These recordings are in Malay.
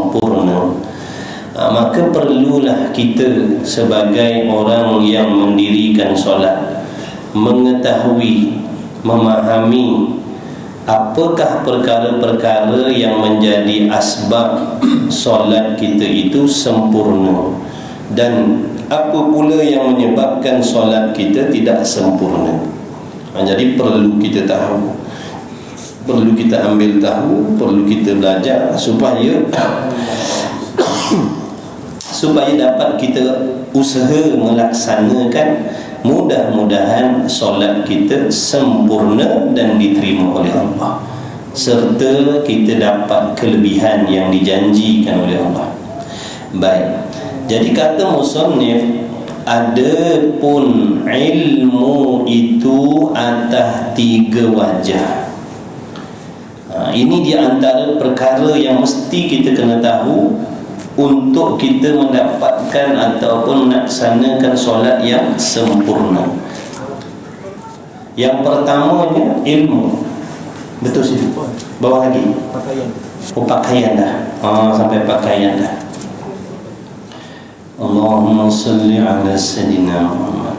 sempurna, maka perlulah kita sebagai orang yang mendirikan solat mengetahui, memahami apakah perkara-perkara yang menjadi asbab solat kita itu sempurna, dan apa pula yang menyebabkan solat kita tidak sempurna. Jadi perlu kita tahu, perlu kita ambil tahu, perlu kita belajar supaya dapat kita usaha melaksanakan. Mudah-mudahan solat kita sempurna dan diterima oleh Allah, serta kita dapat kelebihan yang dijanjikan oleh Allah. Baik, jadi kata musannif, adapun ilmu itu atas 3 wajah. Ini di antara perkara yang mesti kita kena tahu untuk kita mendapatkan ataupun melaksanakan solat yang sempurna. Yang pertamanya ilmu. Betul sih? Bawah lagi? Pakaian. Oh, pakaian dah. Sampai pakaian dah. Allahumma salli ala sayyidina Muhammad.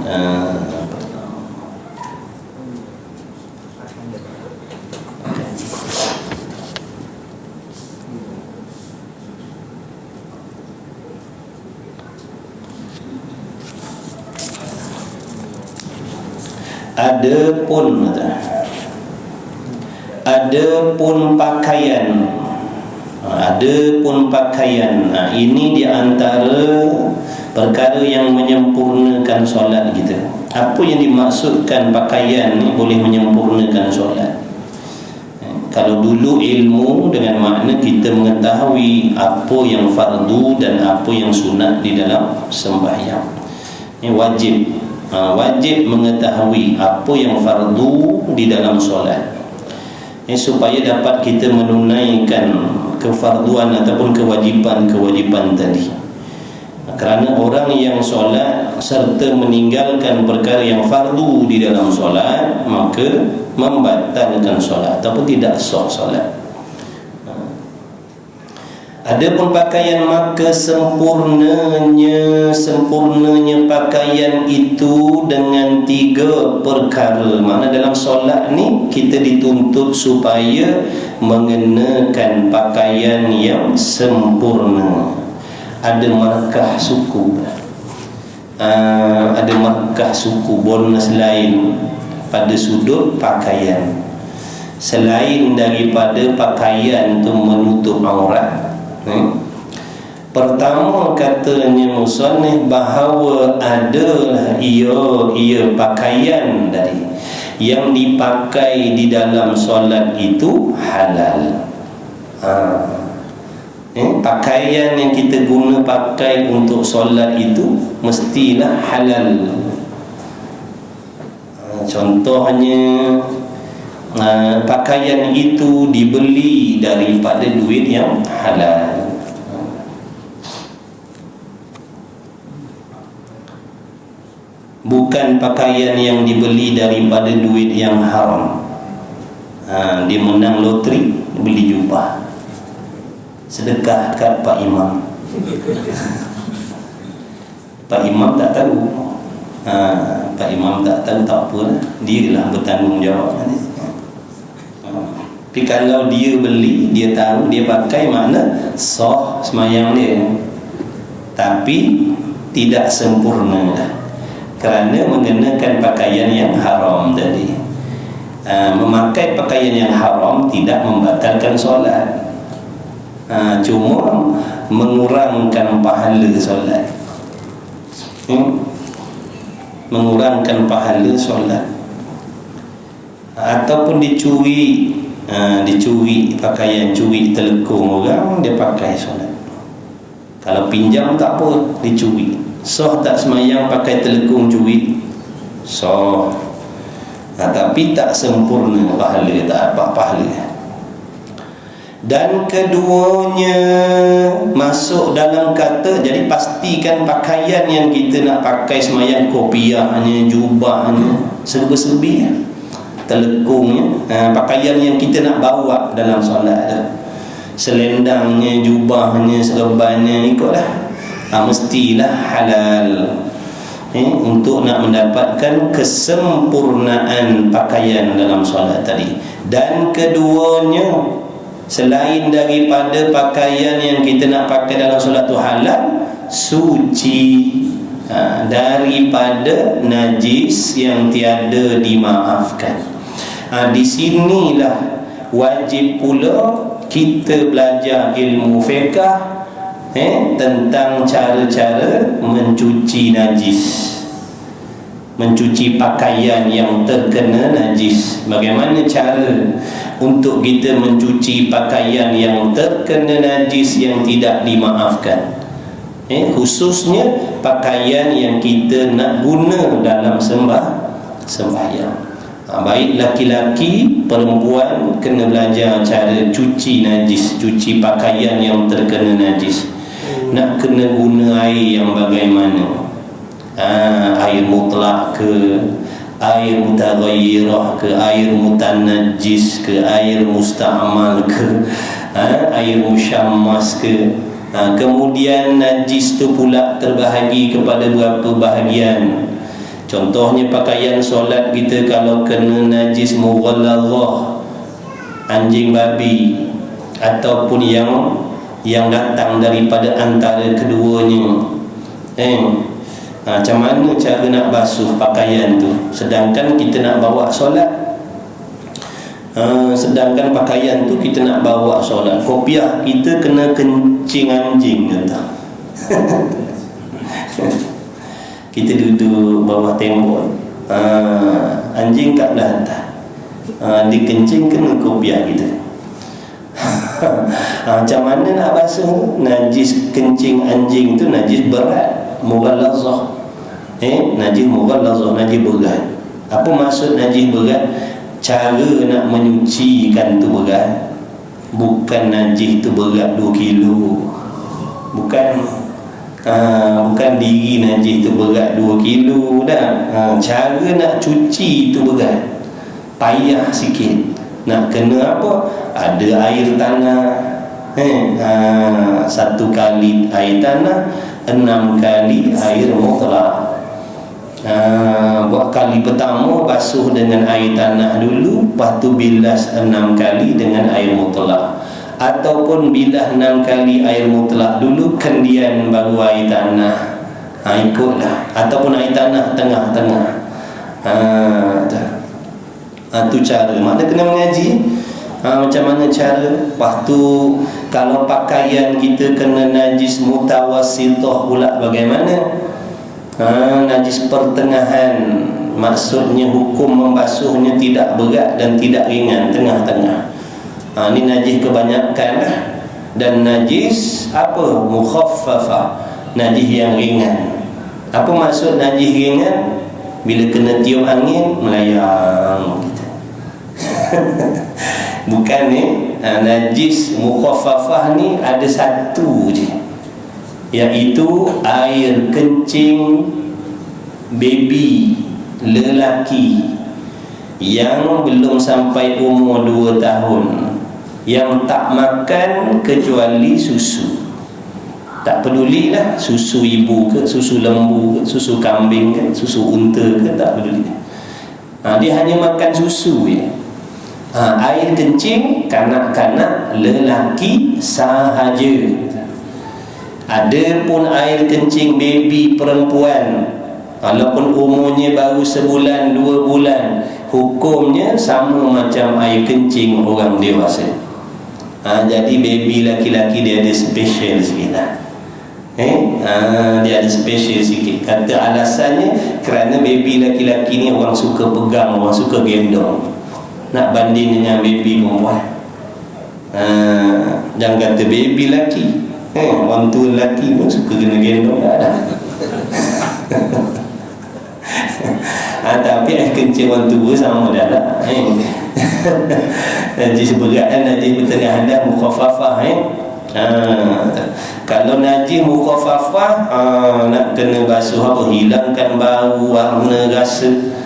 Adapun pakaian, ini di antara perkara yang menyempurnakan solat kita. Apa yang dimaksudkan pakaian ni boleh menyempurnakan solat? Kalau dulu ilmu dengan makna kita mengetahui apa yang fardu dan apa yang sunat di dalam sembahyang. Ini wajib mengetahui apa yang fardu di dalam solat, supaya dapat kita menunaikan kefarduan ataupun kewajipan tadi. Kerana orang yang solat serta meninggalkan perkara yang fardu di dalam solat, maka membatalkan solat ataupun tidak sah solat. Adapun pakaian, maka sempurnanya pakaian itu dengan 3 perkara. Makna dalam solat ni kita dituntut supaya mengenakan pakaian yang sempurna. Ada markah suku, ada markah suku, bonus lain pada sudut pakaian, selain daripada pakaian itu menutup aurat. Pertama katanya musannif bahawa adalah ia pakaian dari yang dipakai di dalam solat itu halal. Pakaian yang kita guna pakai untuk solat itu mestilah halal. Contohnya, pakaian itu dibeli daripada duit yang halal. Bukan pakaian yang dibeli daripada duit yang haram. Dia menang loteri, beli jubah, sedekah kat Pak Imam. Pak Imam tak tahu. Pak Imam tak tahu, tak apa, dia lah bertanggungjawab. Tapi kalau dia beli, dia tahu, dia pakai, makna sah semayang dia, tapi tidak sempurna lah, kerana mengenakan pakaian yang haram tadi. Memakai pakaian yang haram tidak membatalkan solat, cuma mengurangkan pahala solat, mengurangkan pahala solat. Ataupun dicuri pakaian, curi telekung orang, dia pakai solat. Kalau pinjam tak apa, dicuri, sah tak semayang pakai telekung curi? Sah. Tapi tak sempurna pahala, tak dapat pahala. Dan keduanya masuk dalam kata, jadi pastikan pakaian yang kita nak pakai semayang, kopiahnya, jubahnya, serba-serbi, telekungnya, pakaian yang kita nak bawa dalam solat, selendangnya, jubahnya, serbannya, ikutlah. Mestilah halal. Untuk nak mendapatkan kesempurnaan pakaian dalam solat tadi. Dan keduanya, selain daripada pakaian yang kita nak pakai dalam solat tu halal, suci daripada najis yang tiada dimaafkan. Di sinilah wajib pula kita belajar ilmu fiqh tentang cara-cara mencuci najis, mencuci pakaian yang terkena najis. Bagaimana cara untuk kita mencuci pakaian yang terkena najis yang tidak dimaafkan, khususnya pakaian yang kita nak guna dalam sembahyang. Baik laki-laki, perempuan kena belajar cara cuci najis, cuci pakaian yang terkena najis. Nak kena guna air yang bagaimana? Air mutlak ke, air mutaghayyirah ke, air mutanajjis ke, air musta'mal ke, air musyammas ke. Kemudian najis tu pula terbahagi kepada berapa bahagian. Contohnya pakaian solat kita kalau kena najis mughalladhah, anjing babi, ataupun yang datang daripada antara keduanya, macam mana cara nak basuh pakaian tu sedangkan kita nak bawa solat? Sedangkan pakaian tu kita nak bawa solat, kopiah kita kena kencing anjing kata. Kita duduk bawah tembok, anjing kat belah atas, dikencing kena kopiah kita. Macam mana nak basuh? Najis kencing anjing tu najis berat, mughallazah. Najis mughallazah, najis berat. Apa maksud najis berat? Cara nak menyucikan tu berat. Bukan najis tu berat 2 kilo. Bukan diri najis tu berat 2 kilo dah. Cara nak cuci tu berat, payah sikit. Nak kena apa? Ada air tanah, 1 kali air tanah, 6 kali air mutlak. Buat kali pertama basuh dengan air tanah dulu, lepas tu bilas 6 kali dengan air mutlak. Ataupun bilas 6 kali air mutlak dulu, kemudian baru air tanah. Ikutlah. Ataupun air tanah tengah-tengah. Tu cara. Maknanya kena mengaji macam mana cara. Lepas tu kalau pakaian kita kena najis mutawassithah pula bagaimana? Najis pertengahan, maksudnya hukum membasuhnya tidak berat dan tidak ringan, tengah-tengah. Ini najis kebanyakan lah. Dan najis apa? Mukhaffafah, najis yang ringan. Apa maksud najis ringan? Bila kena tiup angin melayang kita. Bukan najis mukhaffafah ni ada satu je, iaitu air kencing baby lelaki yang belum sampai umur 2 tahun, yang tak makan kecuali susu. Tak pedulilah susu ibu ke, susu lembu ke, susu kambing ke, susu unta ke, tak peduli. Dia hanya makan susu je. Air kencing kanak-kanak lelaki sahaja. Ada pun air kencing baby perempuan, walaupun umurnya baru sebulan 2 bulan, hukumnya sama macam air kencing orang dewasa. Jadi baby laki-laki dia ada special sikit lah. Dia ada special sikit. Kata alasannya kerana baby laki-laki ni orang suka pegang, orang suka gendong. Nak banding dengan baby perempuan. Jangan kata baby laki, orang tua lelaki pun suka kena gendong dah. Tapi air kencing orang tua sama dah lah. Najis berat dan najis bertengah dah, mukhaffafah. Kalau najis mukhaffafah, nak kena basuh apa? Hilangkan bau, warna, rasa.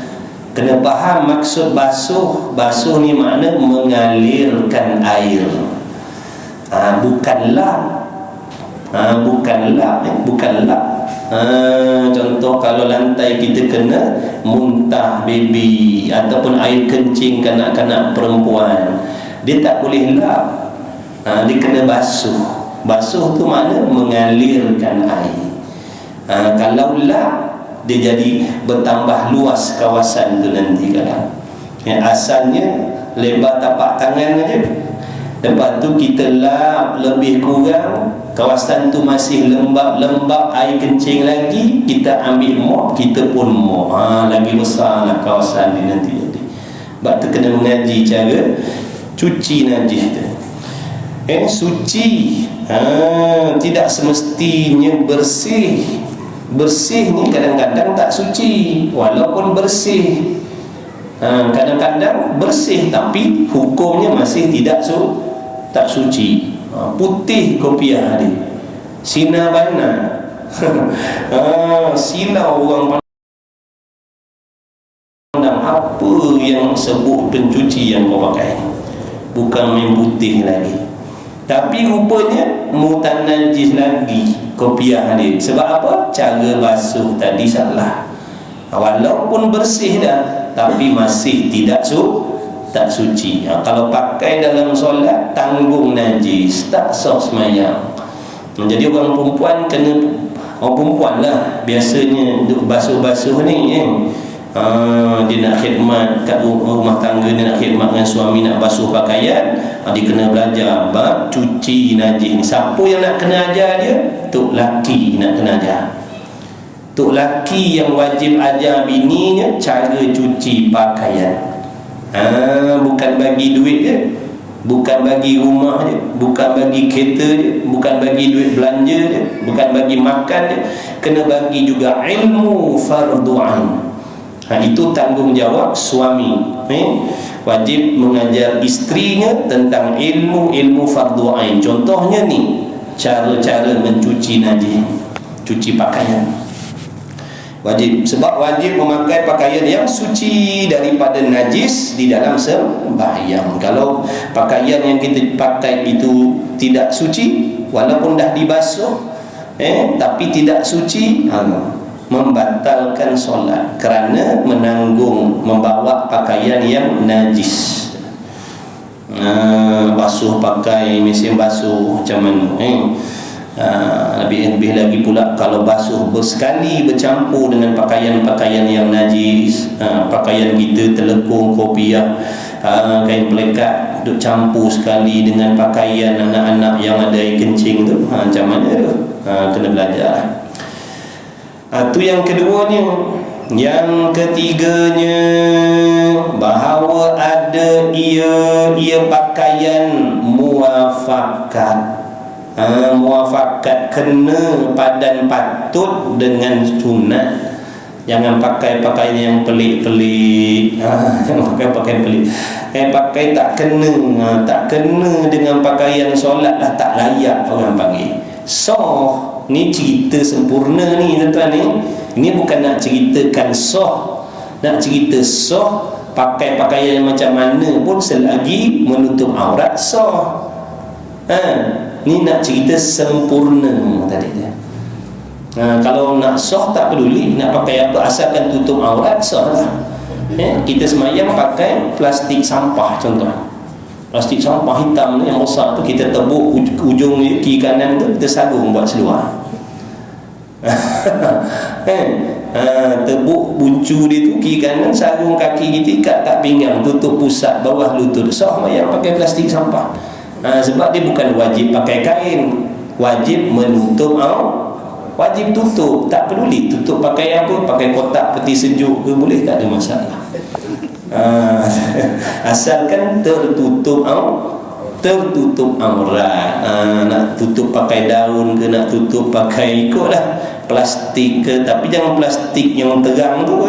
Kena faham maksud basuh. Basuh ni makna mengalirkan air. Bukanlah contoh kalau lantai kita kena muntah baby ataupun air kencing kanak-kanak perempuan, dia tak boleh lap, dia kena basuh. Basuh tu makna mengalirkan air. Kalau lap, dia jadi bertambah luas kawasan tu nanti kadang. Asalnya lebar tapak tangan aja, lepas tu kita lap lebih kurang, kawasan tu masih lembab-lembab, air kencing lagi, kita ambil mop, kita pun mop, lagi besar lah kawasan ni nanti jadi. Sebab tu kena mengaji cara cuci najis tu. Suci tidak semestinya bersih. Bersih ni kadang-kadang tak suci walaupun bersih. Kadang-kadang bersih tapi hukumnya masih tak suci. Putih kopiah dia, sinar bana. Silau orang pandang apa yang sebut pencuci yang kau pakai, bukan main putih lagi. Tapi rupanya mutan najis lagi kopiah dia. Sebab apa? Cara basuh tadi salah. Walaupun bersih dah, tapi masih tak suci. Kalau pakai dalam solat, tanggung najis, tak sah sembahyang. Jadi orang perempuan kena, orang perempuan lah biasanya duk basuh-basuh ni dia nak khidmat kat rumah tangga, dia nak khidmat dengan suami, nak basuh pakaian, dia kena belajar bab cuci najis ni. Siapa yang nak kena ajar dia? Tok laki nak kena ajar. Tok laki yang wajib ajar bininya cara cuci pakaian. Bukan bagi duit je, bukan bagi rumah je, bukan bagi kereta je, bukan bagi duit belanja je, bukan bagi makan je, kena bagi juga ilmu fardu ain. Itu tanggungjawab suami. Wajib mengajar isterinya tentang ilmu fardu ain. Contohnya ni, cara-cara mencuci najis, cuci pakaian. Wajib, sebab wajib memakai pakaian yang suci daripada najis di dalam sembahyang. Kalau pakaian yang kita pakai itu tidak suci, walaupun dah dibasuh tapi tidak suci, membatalkan solat kerana menanggung, membawa pakaian yang najis. Basuh pakai mesin basuh macam mana? Lebih lagi pula kalau basuh bersekali bercampur dengan pakaian-pakaian yang najis. Pakaian kita telekung, kopiah, kain pelekat duk campur sekali dengan pakaian anak-anak yang ada air kencing tu, macam mana tu? Kena belajar. Itu yang keduanya. Yang ketiganya, bahawa ada ia pakaian muafakat. Muafakat, kena padan patut dengan sunat. Jangan pakai pakaian yang pelik-pelik. Jangan pakai pakaian pelik. Pakai tak kena dengan pakaian solat lah, tak layak orang panggil. Ni cerita sempurna ni tuan-tuan ni. Ini bukan nak ceritakan nak cerita pakai pakaian macam mana pun selagi menutup aurat ni nak cerita sempurna tadi dia. Kalau nak tak peduli nak pakai apa, asalkan tutup aurat lah. Kita semayang pakai plastik sampah contoh. Plastik sampah hitam ni yang besar tu, kita tebuk ujung kiri kanan tu, kita sarung buat seluar. Tebuk buncu dia tu kiri kanan, sarung kaki kita ikat kat pinggang, tutup pusat bawah lutut. Semayang pakai plastik sampah. Sebab dia bukan wajib pakai kain, wajib menutup wajib tutup. Tak peduli tutup pakai apa, pakai kotak peti sejuk ke boleh, tak ada masalah. Asalkan tertutup aurat. Nak tutup pakai daun ke, nak tutup pakai ikutlah plastik ke, tapi jangan plastik yang terang tu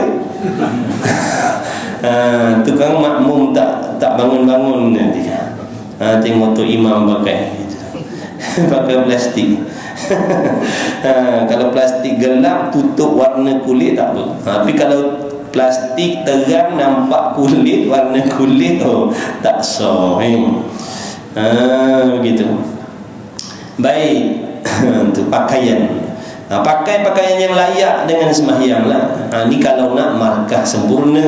tukang makmum tak bangun-bangun nanti. Tengok tu imam pakai pakai plastik. Kalau plastik gelap tutup warna kulit tak apa. Tapi kalau plastik terang nampak kulit, warna kulit, tak sah. Begitu. Baik. Untuk pakaian, pakai pakaian yang layak dengan sembahyang lah. Ni kalau nak markah sempurna,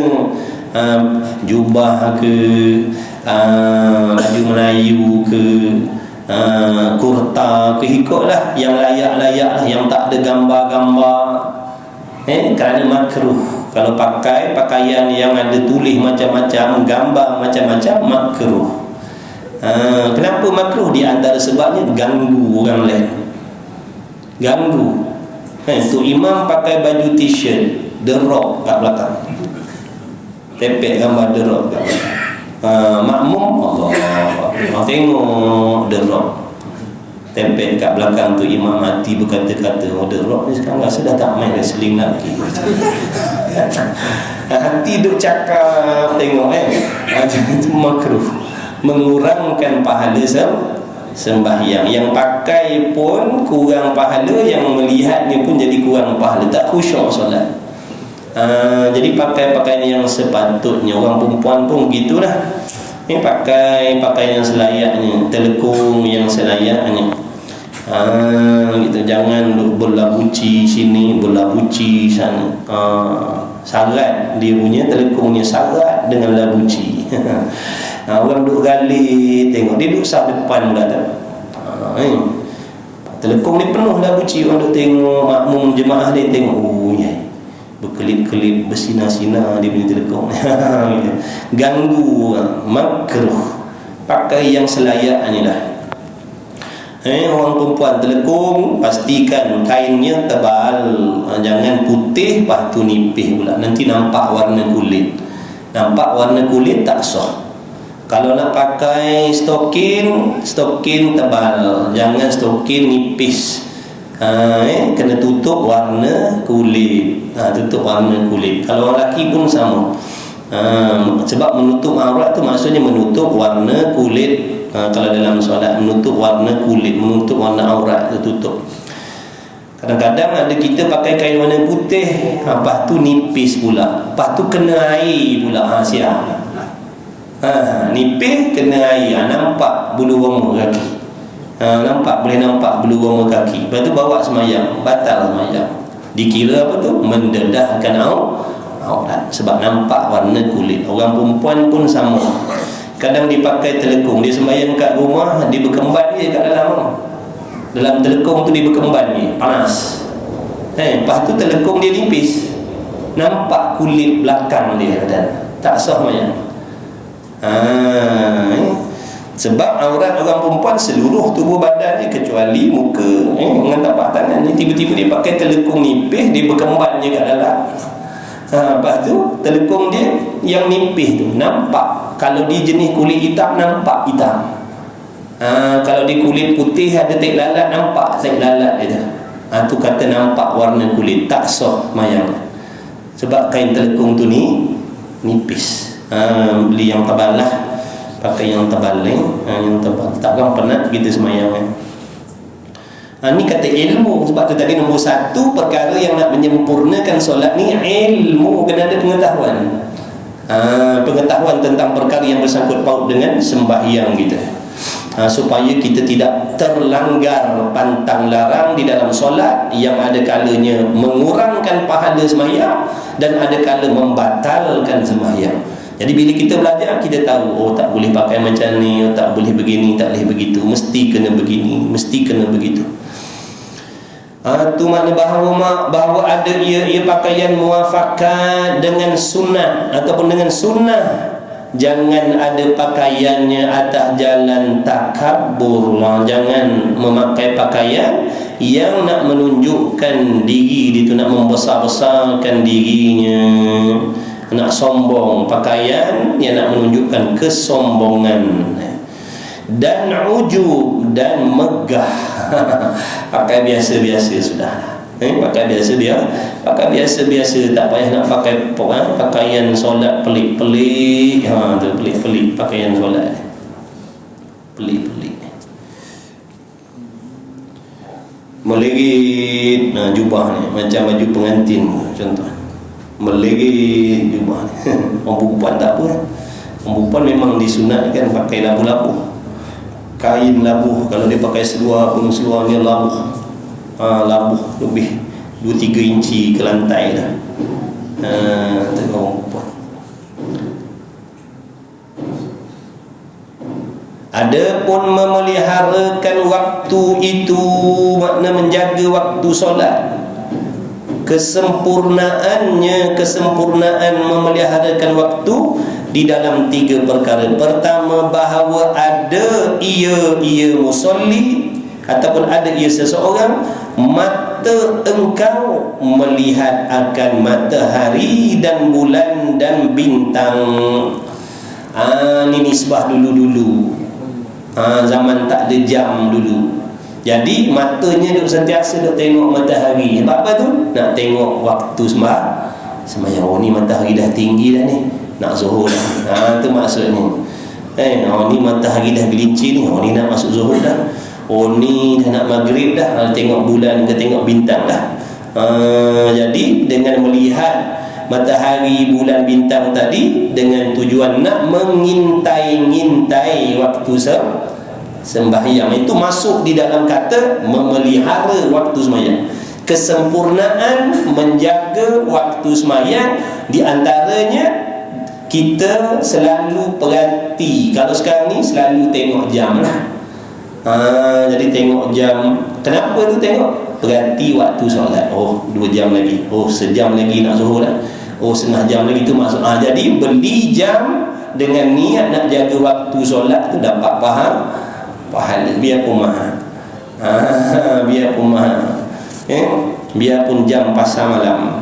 jubah ke, baju Melayu ke, kurta ke, ikutlah yang layak-layak lah, yang tak ada gambar-gambar. Kerana makruh. Kalau pakai pakaian yang ada tulis macam-macam, gambar macam-macam, makruh. Kenapa makruh? Di antara sebabnya ganggu orang lain. Ganggu. Untuk imam pakai baju t-shirt The Rock kat belakang, tepek gambar The Rock kat belakang. Makmum Allah tengok The Rock tepek kat belakang tu, imam mati berkata-kata, The Rock ni sekarang rasa dah tak main wrestling lagi. Hati duk cakap tengok itu makruh, mengurangkan pahala sembahyang. Yang pakai pun kurang pahala, yang melihatnya pun jadi kurang pahala, tak khusyuk solat. Jadi pakai pakaian yang sepatutnya. Orang perempuan pun gitulah, pakai pakaian yang selayaknya, telekung yang selayaknya. Gitu. Jangan berlabuci sini, berlabuci sana. Sarat dia punya, telekungnya sarat dengan labuci. Orang duk gali, tengok dia duk sah depan pula tak. Telekung ni penuh labuci, orang duk tengok, makmum jemaah dia tengok, berkelip-kelip, bersinar-sinar dia punya telekung. Ganggu orang, makruh. Pakai yang selayaknya lah. Orang perempuan telekung, pastikan kainnya tebal, jangan putih lepas tu nipis pula, nanti nampak warna kulit. Nampak warna kulit tak sah. Kalau nak pakai stokin tebal, jangan stokin nipis. Kena tutup warna kulit. Tutup warna kulit. Kalau orang lelaki pun sama. Sebab menutup aurat tu maksudnya menutup warna kulit. Kalau dalam solat, menutup warna kulit, menutup warna aurat tu tutup. Kadang-kadang ada kita pakai kain warna putih, lepas tu nipis pula, lepas tu kena air pula. Siap. Nipis kena air, nampak bulu roma kaki. Boleh nampak bulu roma kaki. Lepas tu bawa semayang, batal semayang. Dikira apa tu? Mendedahkan aurat, sebab nampak warna kulit. Orang perempuan pun sama. Kadang dipakai telekung, dia sembahyang kat rumah, dia berkemban je kat dalam telekung tu, dia berkemban je, panas. Lepas tu telekung dia nipis, nampak kulit belakang dia, dan tak sah semayang. Sebab aurat orang perempuan seluruh tubuh badan dia, kecuali muka dengan tapak tangan. Tiba-tiba dia pakai telekung nipis, dia berkemban je kat dalam. Lepas tu telekung dia yang nipis tu nampak. Kalau dia jenis kulit hitam, nampak hitam. Kalau dia kulit putih, ada tek lalat, nampak tek lalat dia. Tu kata nampak warna kulit, tak sah mayang. Sebab kain telekung tu nipis. Beli yang tebal lah, pakai yang tebal yang tebal. Takkan penat kita semayang. Ni kata ilmu. Sebab tu tadi nombor 1, perkara yang nak menyempurnakan solat ni ilmu, kena ada pengetahuan. Pengetahuan tentang perkara yang bersangkut paut dengan sembahyang kita, supaya kita tidak terlanggar pantang larang di dalam solat, yang ada kalanya mengurangkan pahala sembahyang dan ada kala membatalkan sembahyang. Jadi bila kita belajar, kita tahu, tak boleh pakai macam ni, tak boleh begini, tak boleh begitu, mesti kena begini, mesti kena begitu. Tu makna bahawa ada ia pakaian muafakat dengan sunnah ataupun dengan sunnah. Jangan ada pakaiannya atas jalan takabur. Jangan memakai pakaian yang nak menunjukkan diri dia, nak membesar-besarkan dirinya, nak sombong. Pakaian yang nak menunjukkan kesombongan dan ujub dan megah. Pakai biasa-biasa sudah. Pakai biasa-biasa, tak payah nak pakai pakaian solat pelik-pelik. Tu pelik-pelik pakaian solat, pelik-pelik, melirit. Jubah ni macam baju pengantin contoh, melirit jubah ni. Orang perempuan tak apa. Orang perempuan memang disunatkan pakai labu-labu. kain labuh. Kalau dia pakai seluar pun seluarnya labuh, labuh lebih 2-3 inci ke lantai dah. Tengok orang perempuan. Adapun memeliharakan waktu itu makna menjaga waktu solat. Kesempurnaan memeliharakan waktu di dalam 3 perkara. Pertama, bahawa ada ia musalli ataupun ada ia seseorang, mata engkau melihat akan matahari dan bulan dan bintang. Ini nisbah dulu-dulu. Zaman tak ada jam dulu. Jadi matanya duk sentiasa duk tengok matahari. Sebab apa tu? Nak tengok waktu sembahyang. Oh ni matahari dah tinggi dah ni, nak zuhur dah. Tu maksudnya. Oh ni matahari dah gelincir ni. Oh ni nak masuk zuhur dah. Oh ni dah nak maghrib dah. Tengok bulan ke tengok bintang dah. Jadi dengan melihat matahari, bulan, bintang tadi dengan tujuan nak mengintai-ngintai waktu sembahyang, itu masuk di dalam kata memelihara waktu sembahyang. Kesempurnaan menjaga waktu sembahyang, di antaranya kita selalu perhati. Kalau sekarang ni selalu tengok jam lah. Jadi tengok jam. Kenapa tu tengok? Perhati waktu solat. Oh 2 jam lagi. Oh sejam lagi nak zuhur dah. Oh setengah jam lagi tu masuk. Jadi beli jam dengan niat nak jaga waktu solat tu dapat pahala. Biarpun mahal. Biarpun mahal. Biarpun jam pasar malam.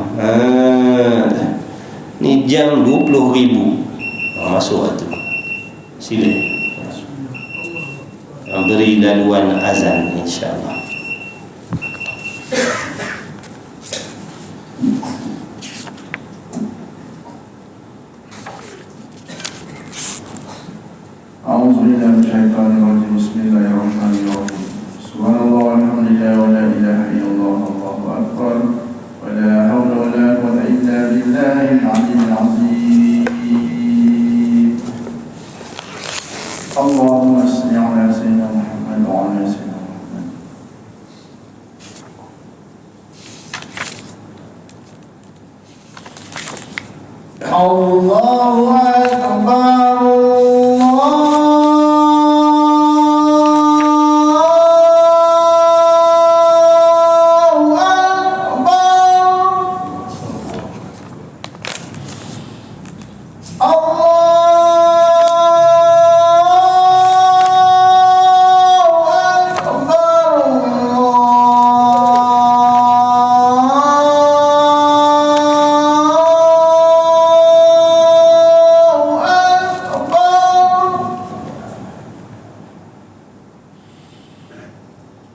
Ni jam 20,000. Masuk tu. Sila. Beri laluan azan insya-Allah. A'udzubillahi minasyaitonirrajim. Bismillahirrahmanirrahim. Subhanallah walhamdulillah wa la ilaha illallah wallahu akbar wa la haula wa la quwwata illa billahil aliyyil azim. Allahumma shalli ala sayyidina Muhammad wa ala sayyidina Muhammad. Allahu akbar.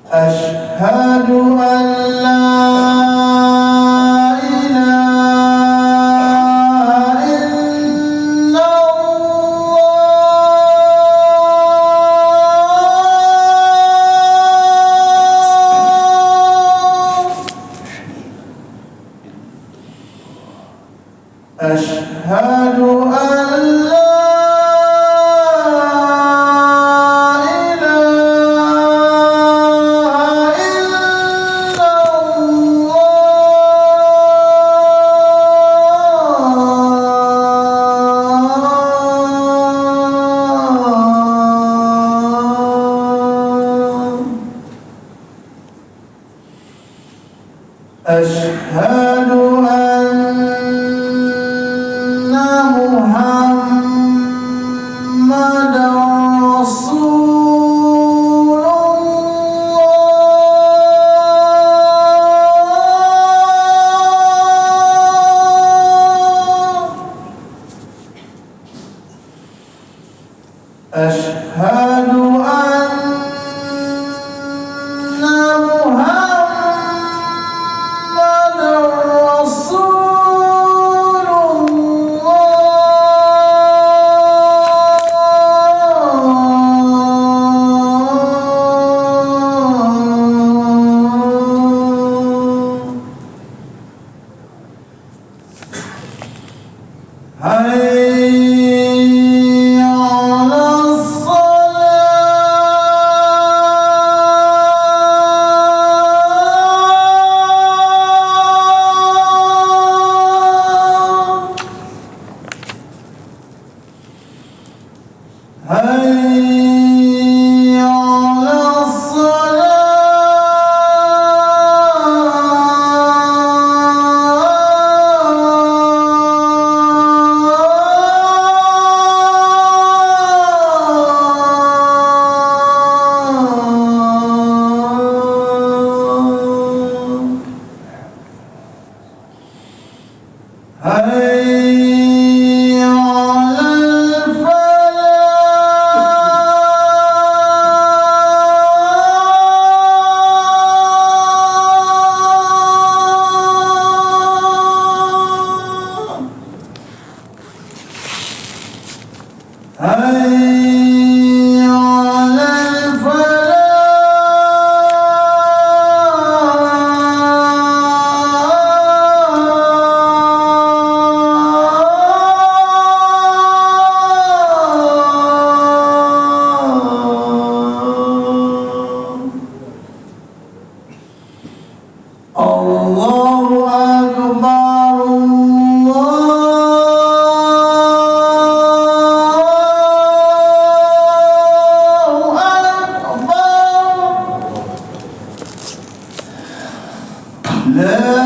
Ashhadu an la ilaha illallah. Ashhadu an la Ashhadu anna Muhammadan Rasulullah. Ashhadu anna Muhammadan Rasulullah. Hayya 'alas salat. Allahu Akbar, Allahu Akbar. La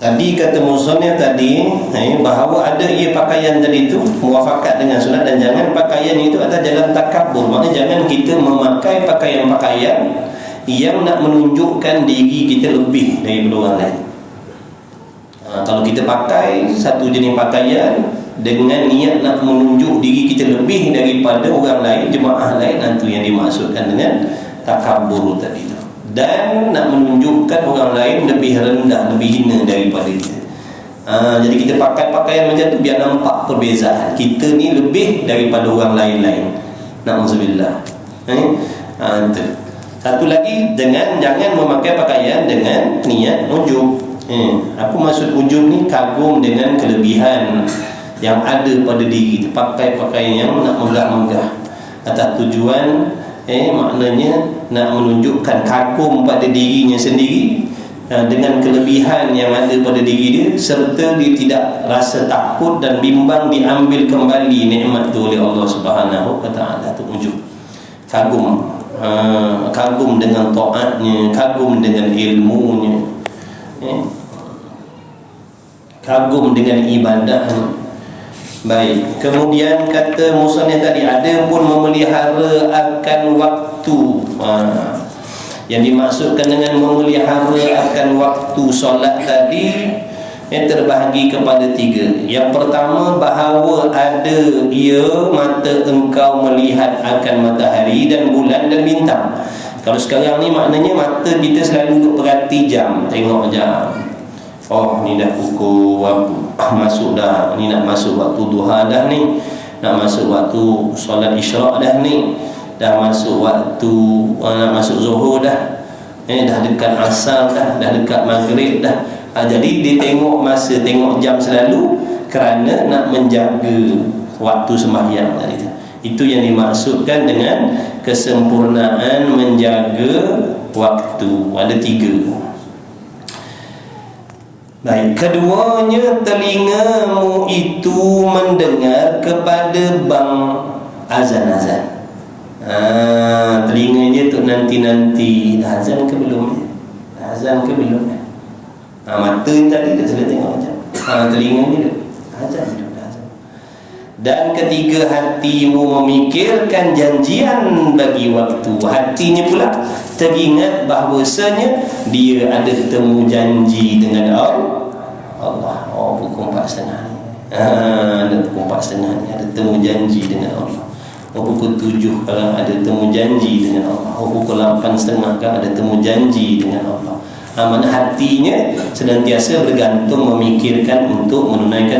Tadi kata musonnya tadi bahawa ada ia pakaian tadi itu muafakat dengan sunat, dan jangan pakaian itu adalah jalan takabur. Maknanya jangan kita memakai pakaian-pakaian yang nak menunjukkan diri kita lebih daripada orang lain. Kalau kita pakai satu jenis pakaian dengan niat nak menunjuk diri kita lebih daripada orang lain, jemaah lain, itu yang dimaksudkan dengan takabur tadi itu. Dan nak menunjukkan orang lain lebih rendah, lebih hina daripada kita. Jadi kita pakai pakaian macam tu biar nampak perbezaan. Kita ni lebih daripada orang lain-lain. Na'udzubillah. Satu lagi, jangan memakai pakaian dengan niat ujub. Apa maksud ujub ni? Kagum dengan kelebihan yang ada pada diri. Pakai pakaian yang nak megah-megah atas tujuan maknanya nak menunjukkan kagum pada dirinya sendiri dengan kelebihan yang ada pada diri dia, serta dia tidak rasa takut dan bimbang diambil kembali nikmat itu oleh Allah Subhanahu wa taala. Itu ujub. Kagum dengan taatnya, kagum dengan ilmunya, kagum dengan ibadahnya. Baik, kemudian kata musannif tadi, ada pun memelihara akan waktu. Yang dimaksudkan dengan memelihara akan waktu solat tadi terbahagi kepada 3. Yang pertama, bahawa ada ia mata engkau melihat akan matahari dan bulan dan bintang. Kalau sekarang ni maknanya mata kita selalu duk perhati jam, tengok jam. Oh, ni dah pukul masuk dah, ni nak masuk waktu duha dah ni, nak masuk waktu solat isyraq dah ni, dah masuk waktu nak masuk zuhur dah, dah dekat asar dah dekat maghrib dah. Jadi dia tengok masa, tengok jam selalu kerana nak menjaga waktu sembahyang tadi tu. Itu yang dimaksudkan dengan kesempurnaan menjaga waktu. Ada 3. Baik, keduanya, telingamu itu mendengar kepada bang azan-azan. Telinganya tu nanti-nanti azan ke belum? Azan ke belum? Mata ni tadi dia sudah tengok macam. Telinganya dia azan ke belum? Azan. Dan ketiga, hatimu memikirkan janjian bagi waktu. Hatinya pula teringat bahawasanya dia ada temu janji dengan Allah. Pukul 4.30 ni. Ada pukul 4.30 ni ada temu janji dengan Allah. Pukul 7 kalau ada temu janji dengan Allah. Pukul 8.30 kan ada temu janji dengan Allah. Mana hatinya senantiasa bergantung memikirkan untuk menunaikan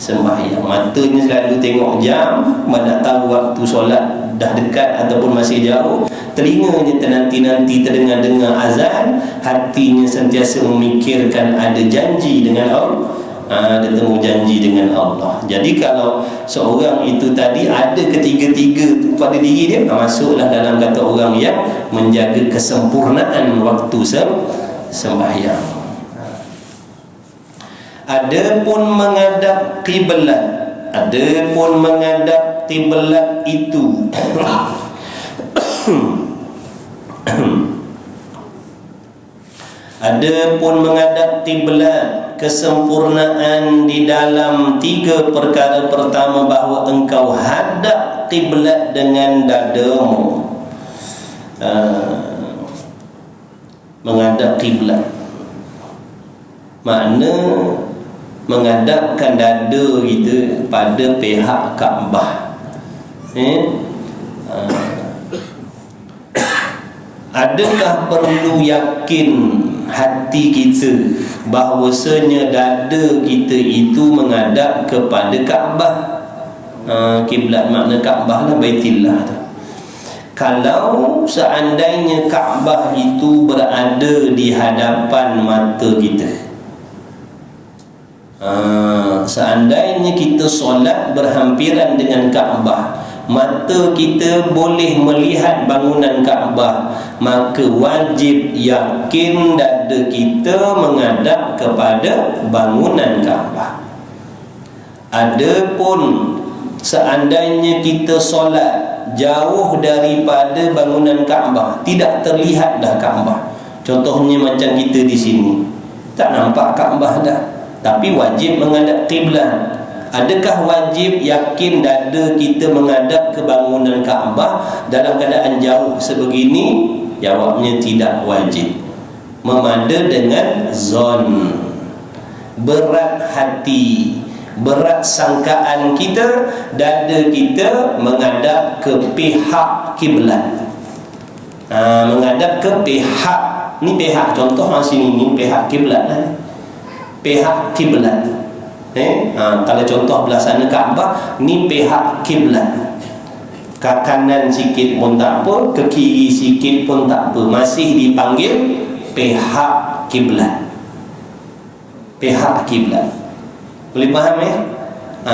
sembahyang. Matanya selalu tengok jam, mana tahu waktu solat dah dekat ataupun masih jauh. Telinganya nanti-nanti terdengar-dengar azan. Hatinya sentiasa memikirkan ada janji dengan Allah, ada temu janji dengan Allah. Jadi kalau seorang itu tadi ada ketiga-tiga pada diri dia, masuklah dalam kata orang yang menjaga kesempurnaan waktu sembahyang. Adapun menghadap kiblat, adapun menghadap kiblat itu adapun menghadap kiblat, kesempurnaan di dalam 3 perkara. Pertama, bahawa engkau hadap kiblat dengan dadamu. Menghadap kiblat makna menghadapkan dada kita pada pihak Kaabah. Adakah perlu yakin hati kita bahawasanya dada kita itu menghadap kepada Kaabah? Kiblat makna Kaabah lah, Baitillah tu. Kalau seandainya Kaabah itu berada di hadapan mata kita, seandainya kita solat berhampiran dengan Kaabah, mata kita boleh melihat bangunan Kaabah, maka wajib yakin dada kita menghadap kepada bangunan Kaabah. Adapun seandainya kita solat jauh daripada bangunan Kaabah, tidak terlihat dah Kaabah. Contohnya macam kita di sini, tak nampak Kaabah dah, tapi wajib menghadap kiblat. Adakah wajib yakin dada kita menghadap ke bangunan Kaabah dalam keadaan jauh sebegini? Jawabnya tidak wajib. Memada dengan zon, berat hati, berat sangkaan kita, dada kita menghadap ke pihak kiblat. Menghadap ke pihak, ni pihak contoh sini ni pihak kiblat lah. Pihak kiblat. Kalau contoh belah sana Kaabah, ni pihak kiblat. Ke kanan sikit pun tak apa, ke kiri sikit pun tak apa, masih dipanggil pihak kiblat. Pihak kiblat. Boleh faham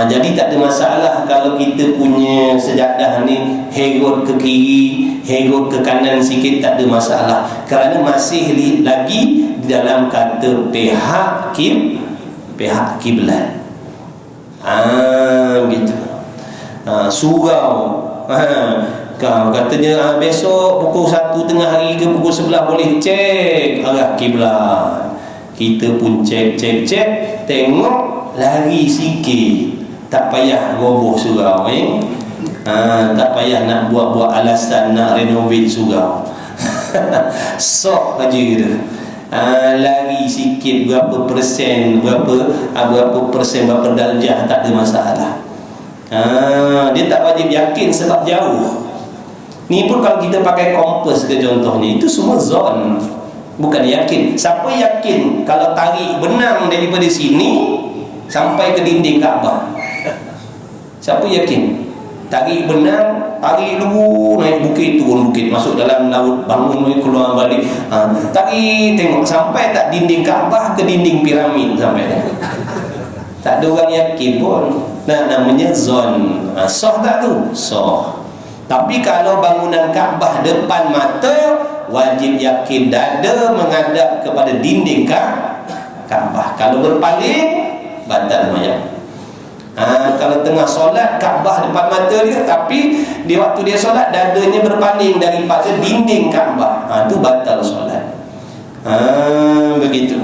jadi tak ada masalah kalau kita punya sejadah ni herot ke kiri, herot ke kanan sikit, tak ada masalah, kerana masih lagi dalam kata pihak kiblat. Gitu. Surau, katanya besok pukul 1 tengah hari ke pukul 11 boleh cek arah kiblat. Kita pun cek, tengok lari sikit, tak payah roboh surau. Tak payah nak buat alasan nak renovate surau. Sok aja gitu. Lari sikit berapa persen, berapa darjah, tak ada masalah. Dia tak wajib yakin sebab jauh. Ni pun kalau kita pakai kompas ke contohnya, itu semua zon, bukan yakin. Siapa yakin kalau tarik benang daripada sini sampai ke dinding Kaabah? Siapa yakin? Tarik benang, tarik dulu, naik bukit, turun bukit, masuk dalam laut, bangun, keluar balik. Tarik, tengok sampai tak dinding Kaabah ke dinding piramid sampai. Tak ada orang yakin pun. Namanya zon. Soh tak tu? Soh. Tapi kalau bangunan Kaabah depan mata, wajib yakin dada menghadap kepada dinding Kaabah. Kalau berpaling, batal mayat. Kalau tengah solat Kaabah depan mata dia, tapi di waktu dia solat dadanya berpaling daripada dinding Kaabah, tu batal solat. Begitu.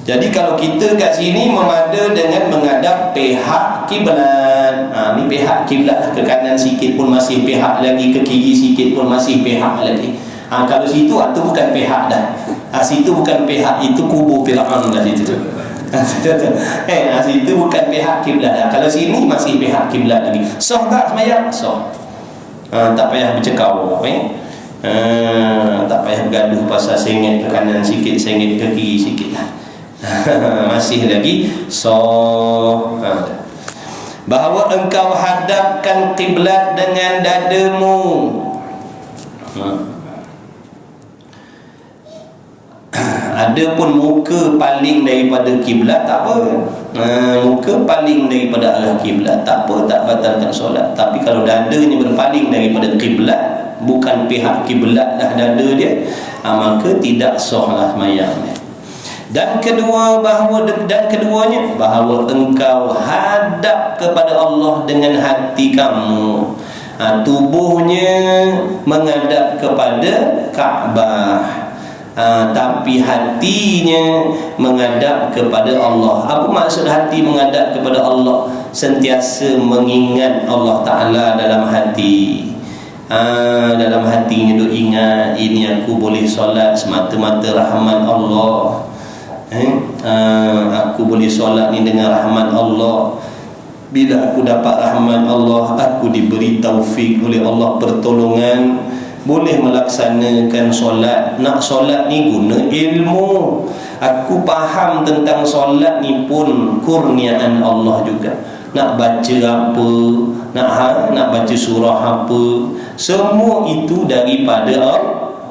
Jadi kalau kita kat sini memada dengan menghadap pihak kiblat, ni pihak kiblat, ke kanan sikit pun masih pihak lagi, ke kiri sikit pun masih pihak lagi. Kalau situ itu bukan pihak dah. Situ bukan pihak, itu kubu Fir'aun dah situ. Situ bukan pihak kiblat dah. Kalau sini masih pihak kiblat lagi. Soh tak semayang? Soh. Tak payah bercakap. Tak payah bergaduh pasal sengit ke kanan sikit, sengit ke kiri sikit lah. Masih lagi soh. Bahawa engkau hadapkan kiblat dengan dadamu. Adapun muka paling daripada kiblat tak apa. Muka paling daripada arah kiblat tak apa, tak batalkan solat. Tapi kalau dadanya berpaling daripada kiblat, bukan pihak kiblat dah dada dia, maka tidak sahlah sembahyangnya. Dan keduanya bahawa engkau hadap kepada Allah dengan hati kamu. Tubuhnya menghadap kepada Kaabah, tapi hatinya menghadap kepada Allah. Apa maksud hati menghadap kepada Allah? Sentiasa mengingat Allah Ta'ala dalam hati. Dalam hatinya duk ingat, ini aku boleh solat semata-mata rahmat Allah. Aku boleh solat ni dengan rahmat Allah. Bila aku dapat rahmat Allah, aku diberi taufik oleh Allah, pertolongan, boleh melaksanakan solat. Nak solat ni guna ilmu. Aku faham tentang solat ni pun kurniaan Allah juga. Nak baca apa, nak baca surah apa, semua itu daripada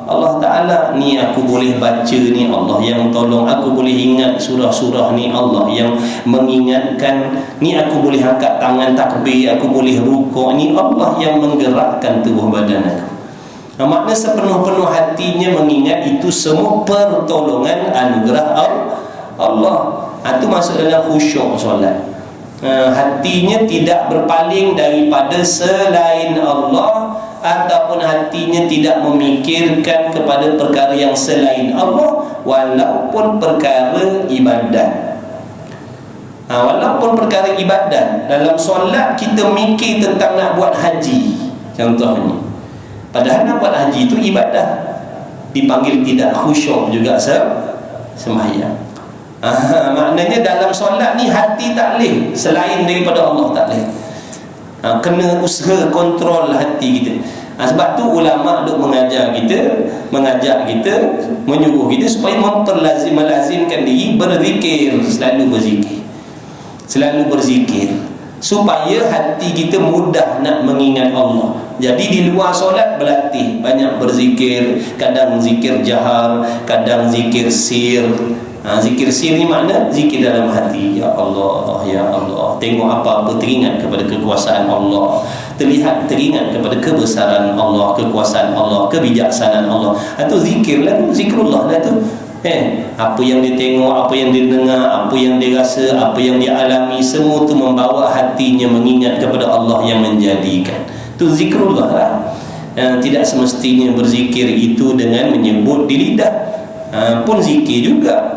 Allah Ta'ala. Ni aku boleh baca ni Allah yang tolong. Aku boleh ingat surah-surah ni Allah yang mengingatkan. Ni aku boleh angkat tangan takbir, aku boleh rukuk, ni Allah yang menggerakkan tubuh badan aku. Makna sepenuh-penuh hatinya mengingat itu semua pertolongan anugerah Allah. Itu masuk dalam khusyuk solat. Hatinya tidak berpaling daripada selain Allah, ataupun hatinya tidak memikirkan kepada perkara yang selain Allah, walaupun perkara ibadat. Walaupun perkara ibadat. Dalam solat kita mikir tentang nak buat haji contohnya, padahal nak buat haji itu ibadah, dipanggil tidak khusyuk juga sembahyang. Maknanya dalam solat ni hati tak boleh selain daripada Allah, tak boleh. Kena usaha kontrol hati kita. Sebab tu ulama' duk mengajak kita, menyuruh kita supaya melazimkan diri berzikir, selalu berzikir, supaya hati kita mudah nak mengingat Allah. Jadi di luar solat berlatih banyak berzikir, kadang zikir jahar, kadang zikir sir. Zikir sir ni makna zikir dalam hati. Ya Allah, ya Allah. Tengok apa-apa teringat kepada kekuasaan Allah, teringat kepada kebesaran Allah, kekuasaan Allah, kebijaksanaan Allah. Itu zikir lah, zikrullah lah tu. Apa yang dia tengok, apa yang dia dengar, apa yang dia rasa, apa yang dia alami, semua tu membawa hatinya mengingat kepada Allah yang menjadikan. Itu zikrullah lah. Tidak semestinya berzikir itu dengan menyebut di lidah, pun zikir juga.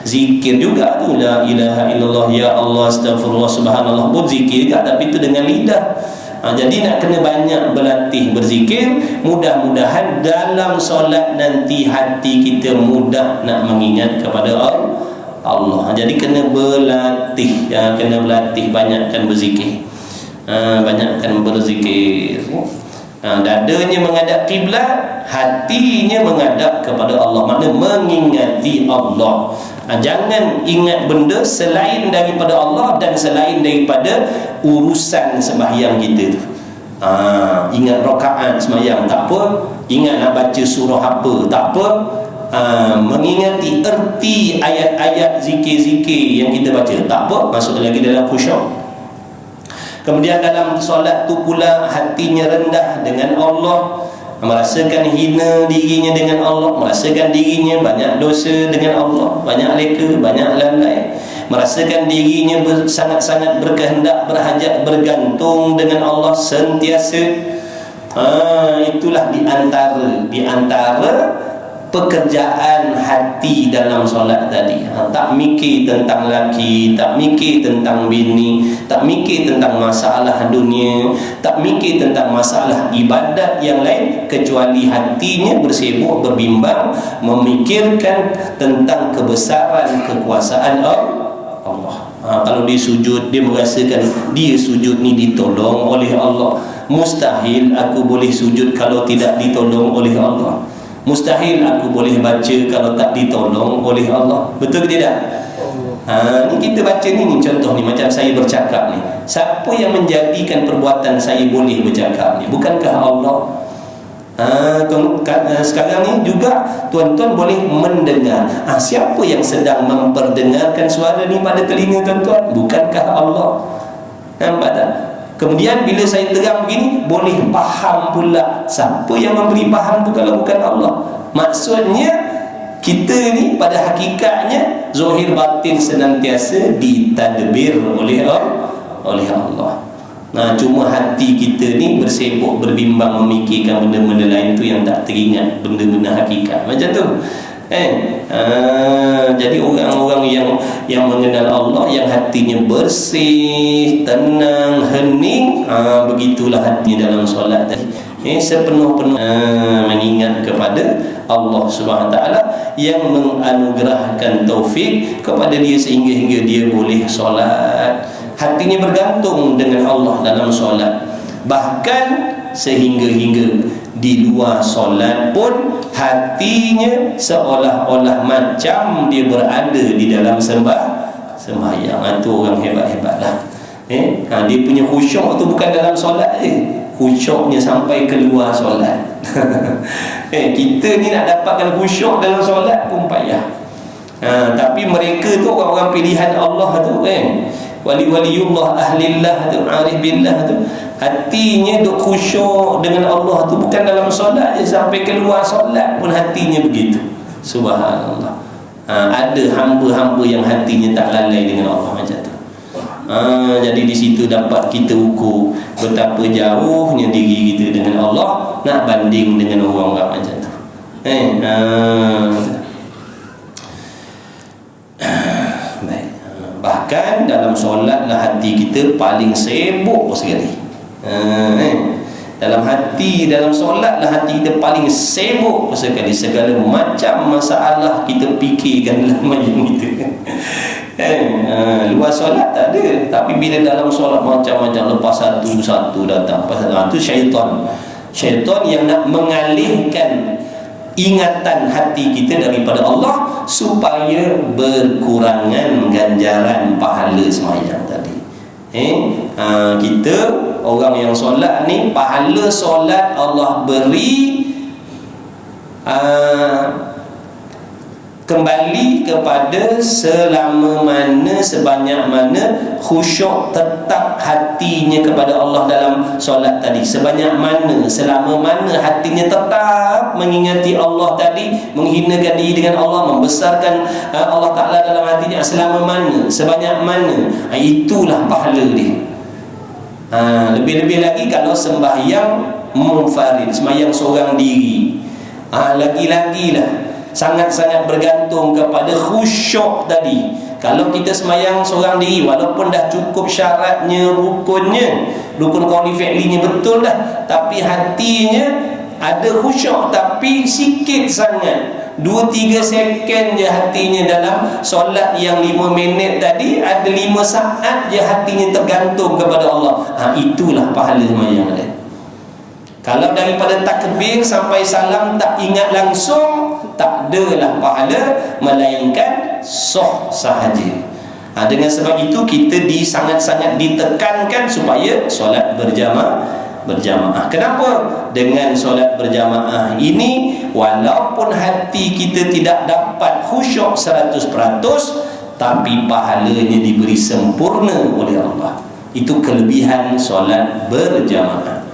Zikir juga tu, la ilaha illallah, ya Allah, astagfirullah, subhanallah, pun zikir juga, tapi itu dengan lidah. Jadi nak kena banyak berlatih berzikir. Mudah-mudahan dalam solat nanti hati kita mudah nak mengingat kepada Allah. Jadi kena berlatih, kena berlatih, banyakkan berzikir, banyakkan berzikir. Dadanya menghadap kiblat, hatinya menghadap kepada Allah, makna mengingati Allah. Jangan ingat benda selain daripada Allah dan selain daripada urusan sembahyang kita tu. Ingat rakaat sembahyang tak apa, ingat nak baca surah apa tak apa, mengingati erti ayat-ayat zikir-zikir yang kita baca tak apa, masuk lagi dalam khusyuk. Kemudian dalam solat tu pula hatinya rendah dengan Allah, merasakan hina dirinya dengan Allah, merasakan dirinya banyak dosa dengan Allah, banyak leka, banyak lalai, merasakan dirinya sangat-sangat berkehendak, berhajat, bergantung dengan Allah sentiasa. Itulah di antara pekerjaan hati dalam solat tadi. Tak mikir tentang laki, tak mikir tentang bini, tak mikir tentang masalah dunia, tak mikir tentang masalah ibadat yang lain, kecuali hatinya bersibuk, berbimbang, memikirkan tentang kebesaran kekuasaan Allah. Kalau dia sujud, dia merasakan dia sujud ni ditolong oleh Allah. Mustahil aku boleh sujud kalau tidak ditolong oleh Allah. Mustahil aku boleh baca kalau tak ditolong oleh Allah. Betul ke tidak? Ni kita baca ni contoh ni, macam saya bercakap ni. Siapa yang menjadikan perbuatan saya boleh bercakap ni? Bukankah Allah? Sekarang ni juga tuan-tuan boleh mendengar. Siapa yang sedang memperdengarkan suara ni pada telinga tuan-tuan? Bukankah Allah? Nampak tak? Kemudian bila saya terang begini, boleh faham pula. Siapa yang memberi faham tu kalau bukan Allah? Maksudnya kita ni pada hakikatnya zahir batin senantiasa ditadbir oleh Allah. Cuma hati kita ni bersibuk, berbimbang, memikirkan benda-benda lain tu yang tak teringat benda-benda hakikat. Macam tu. Jadi orang-orang yang mengenal Allah, yang hatinya bersih, tenang, hening, begitulah hatinya dalam solat tadi. sepenuh-penuh mengingat kepada Allah Subhanahu Taala yang menganugerahkan taufik kepada dia sehingga dia boleh solat. Hatinya bergantung dengan Allah dalam solat, bahkan sehingga di luar solat pun hatinya seolah-olah macam dia berada di dalam sembahyang. Itu orang hebat-hebat lah. Dia punya khusyuk tu bukan dalam solat je, khusyuknya sampai keluar solat. Kita ni nak dapatkan khusyuk dalam solat pun payah. Tapi mereka tu orang-orang pilihan Allah tu wali-waliullah, ahlillah tu, arif billah tu, hatinya duk khusyuk dengan Allah tu bukan dalam solat je, sampai keluar solat pun hatinya begitu. Subhanallah. Ada hamba-hamba yang hatinya tak lalai dengan Allah macam tu. Jadi di situ dapat kita ukur betapa jauhnya diri kita dengan Allah, nak banding dengan orang-orang macam tu. Bahkan dalam solatlah hati kita paling sibuk sekali. Dalam solatlah hati kita paling sibuk sekali. Segala macam masalah kita fikirkan dalam majlis kita. Luar solat tak ada, tapi bila dalam solat macam-macam, lepas satu datang. Itu syaitan yang nak mengalihkan ingatan hati kita daripada Allah supaya berkurangan ganjaran pahala sembahyang tadi. Kita orang yang solat ni, pahala solat Allah beri kembali kepada selama mana, sebanyak mana khusyuk tetap hatinya kepada Allah dalam solat tadi. Sebanyak mana, selama mana hatinya tetap mengingati Allah tadi, menghinakan diri dengan Allah, membesarkan Allah Ta'ala dalam hatinya, selama mana, sebanyak mana, itulah pahala dia. Lebih-lebih lagi kalau sembahyang munfarid, sembahyang seorang diri, lagi-lagilah sangat-sangat bergantung kepada khusyuk tadi. Kalau kita sembahyang seorang diri, walaupun dah cukup syaratnya, rukun qauli fi'linya betul dah, tapi hatinya ada khusyuk tapi sikit sangat, 2-3 second je hatinya dalam solat yang 5 minit tadi, ada 5 saat je hatinya tergantung kepada Allah. Itulah pahala sembahyang dia. Kalau daripada takbir sampai salam tak ingat langsung, tak adalah pahala, melainkan soh sahaja. Dengan sebab itu kita sangat-sangat ditekankan supaya solat berjamaah. Kenapa? Dengan solat berjamaah ini, walaupun hati kita tidak dapat khusyuk 100%, tapi pahalanya diberi sempurna oleh Allah. Itu kelebihan solat berjamaah.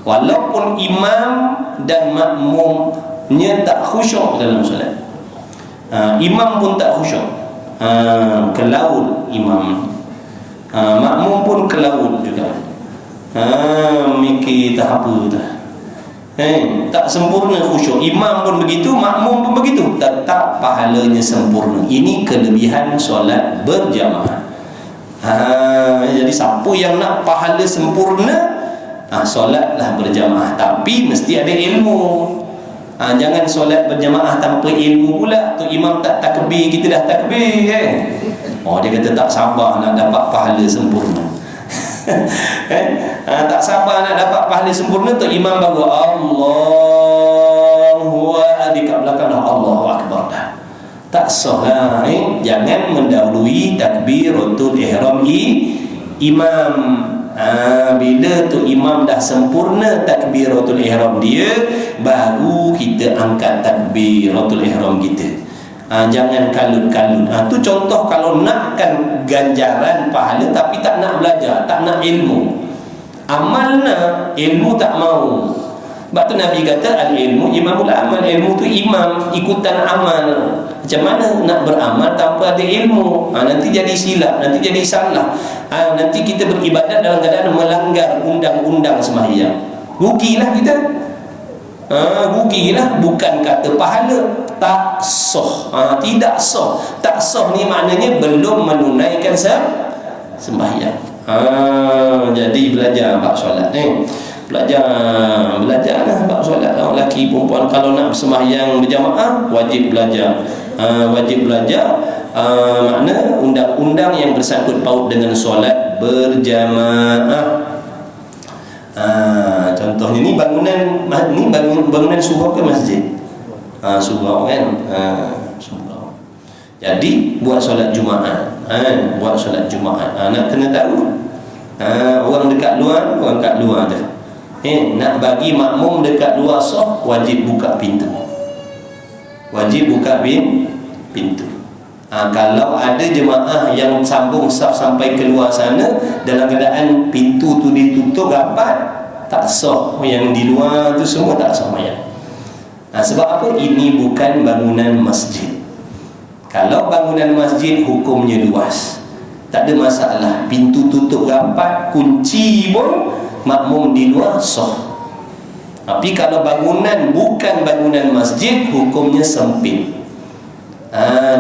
Walaupun imam dan makmumnya tak khusyuk dalam solat, imam pun tak khusyuk, kelaut imam, makmum pun kelaut juga, mikir tak apa dah, tak sempurna khusyuk. Imam pun begitu, makmum pun begitu, tetap pahalanya sempurna. Ini kelebihan solat berjamaah. Jadi siapa yang nak pahala sempurna, solatlah berjamaah, tapi mesti ada ilmu. Jangan solat berjamaah tanpa ilmu pula. Tu imam tak takbir, kita dah takbir dia kata tak sabar nak dapat pahala sempurna. Tak sabar nak dapat pahala sempurna, tu imam baru Allahu Akbar, kat belakang dah Allahu Akbar dah. Tak sah lah. Jangan mendahului takbiratul ihram imam. Bila tu imam dah sempurna takbiratul ihram dia, baru kita angkat takbiratul ihram kita. Jangan kalut-kalut. Tu contoh kalau nakkan ganjaran pahala tapi tak nak belajar, tak nak ilmu. Amal nak, ilmu tak mau. Sebab tu Nabi kata al-ilmu imamul amal. Ilmu tu imam, ikutan amal. Macam mana nak beramal tanpa ada ilmu? Nanti jadi silap, nanti jadi salah. Nanti kita beribadat dalam keadaan melanggar undang-undang sembahyang. Rugilah kita. Rugilah. Bukan kata pahala, tak sah. Tidak sah. Tak sah ni maknanya belum menunaikan sembahyang. Jadi belajar bab solat ni. belajar lah bab solat. Orang lelaki perempuan kalau nak sembahyang berjamaah wajib belajar. Makna undang-undang yang bersangkut paut dengan solat berjamaah. Contohnya ni bangunan surau ke masjid? Surau kan. Surau. Jadi buat solat Jumaat. Buat solat Jumaat. Nak kena tahu. Orang dekat luar tu. Nak bagi makmum dekat luar saf wajib buka pintu. Pintu. Kalau ada jemaah yang sambung saf sampai keluar sana dalam keadaan pintu tu ditutup rapat, tak sah. Yang di luar tu semua tak sah mayat. Sebab apa? Ini bukan bangunan masjid. Kalau bangunan masjid hukumnya luas, tak ada masalah. Pintu tutup rapat, kunci pun makmum di luar sah. Tapi kalau bangunan bukan bangunan masjid, hukumnya sempit.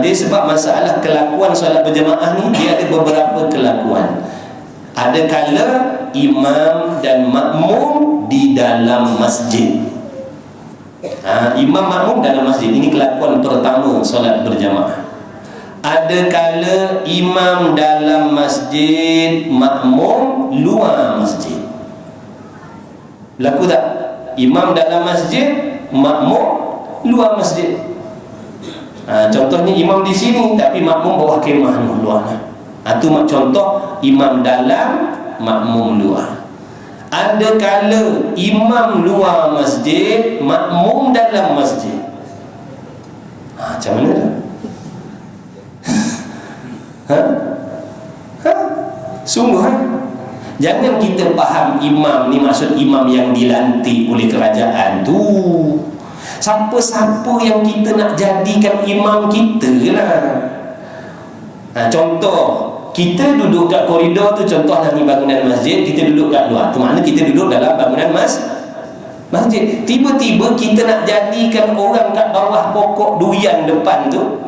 Dia sebab masalah kelakuan solat berjamaah ni, dia ada beberapa kelakuan. Ada kala imam dan makmum di dalam masjid. Imam makmum dalam masjid. Ini kelakuan pertama solat berjamaah. Ada kala imam dalam masjid, makmum luar masjid. Berlaku tak? Imam dalam masjid, makmum luar masjid. Contohnya imam di sini tapi makmum bawah kemah luar. Itu contoh imam dalam, makmum luar. Ada kala imam luar masjid, makmum dalam masjid. Macam mana tu? Sungguh jangan kita faham imam ni maksud imam yang dilantik oleh kerajaan tu. Siapa-siapa yang kita nak jadikan imam kita lah. Contoh, kita duduk kat koridor tu, contohlah ni bangunan masjid, kita duduk kat luar. Tu makna kita duduk dalam bangunan masjid. Tiba-tiba kita nak jadikan orang kat bawah pokok durian depan tu,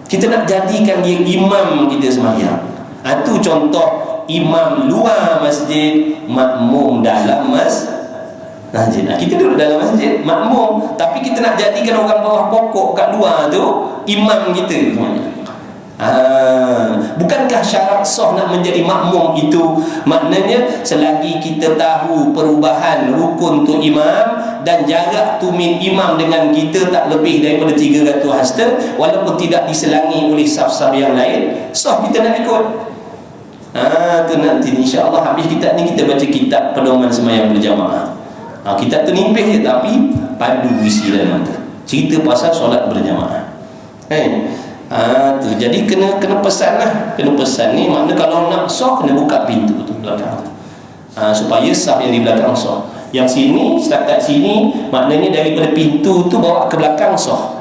kita nak jadikan dia imam kita sembahyang. Tu contoh imam luar masjid, makmum dalam masjid. Kita duduk dalam masjid, makmum, tapi kita nak jadikan orang bawah pokok kat luar tu imam kita. Bukankah syarat sah nak menjadi makmum itu maknanya selagi kita tahu perubahan rukun tu imam dan jarak tumin imam dengan kita tak lebih daripada 300 hasta, walaupun tidak diselangi oleh saf-saf yang lain, sah kita nak ikut. Tu nanti insya-Allah habis kitab ni kita baca kitab pedoman sembahyang berjamaah. Kitab tu nipis je tapi padu isi dalam tu. Cerita pasal solat berjamaah. Tu jadi kena pesan lah. Kena pesan ni makna kalau nak sah kena buka pintu tu belakang. Supaya sah yang di belakang sah. Yang sini setakat sini maknanya daripada pintu tu bawa ke belakang sah.